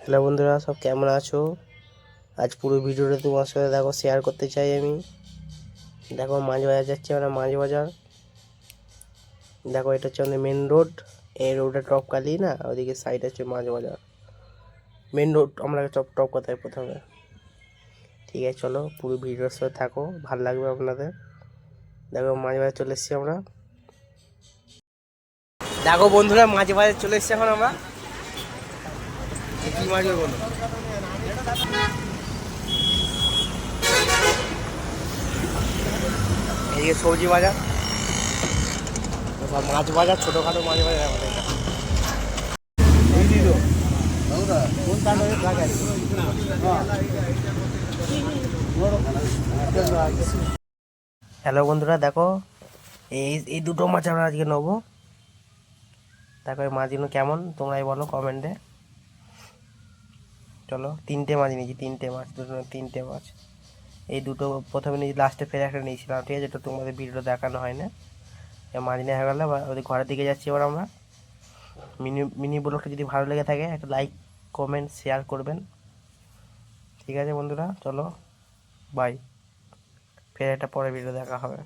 Hello বন্ধুরা, সব কেমন আছো? আজ পুরো ভিডিওটা তোমার সাথে দেখো শেয়ার করতে চাই আমি। দেখো মাছ বাজার যাচ্ছি আমরা, মাছ বাজার। দেখো এটা হচ্ছে আমাদের মেন রোড। এই রোডে টপকালি না, ওইদিকে সাইড হচ্ছে মাছ বাজার। মেন রোড আমরা টপ কথায় প্রথমে। ঠিক আছে, চলো পুরো ভিডিওর সাথে থাকো, ভালো লাগবে আপনাদের। দেখো মাছ বাজার চলে এসেছি আমরা। দেখো বন্ধুরা, মাছ বাজার চলে এসেছি এখন আমরা। কি মাছ বলো? এদিকে সবজি বাজার, সব মাছ বাজার, ছোটোখাটো মাছ বাজার আমাদের এটা। হ্যালো বন্ধুরা, দেখো এই এই দুটো মাছ আমরা আজকে নেবো। দেখো এই মাছগুলো কেমন তোমরাই বলো কমেন্টে। চলো, তিনটে মাছ নিয়েছি, তিনটে মাছ, দুটো তিনটে মাছ। এই দুটো প্রথমে নিয়েছি, লাস্টে ফের একটা নিয়েছিলাম, ঠিক আছে? এটা তোমাদের ভিডিও দেখানো হয় না। এই মাছ নিয়ে হয়ে গেলে ওদের ঘরের দিকে যাচ্ছি এবার আমরা। মিনি ব্লগটা যদি ভালো লেগে থাকে একটা লাইক কমেন্ট শেয়ার করবেন। ঠিক আছে বন্ধুরা, চলো বাই, ফের একটা পরে ভিডিও দেখা হবে।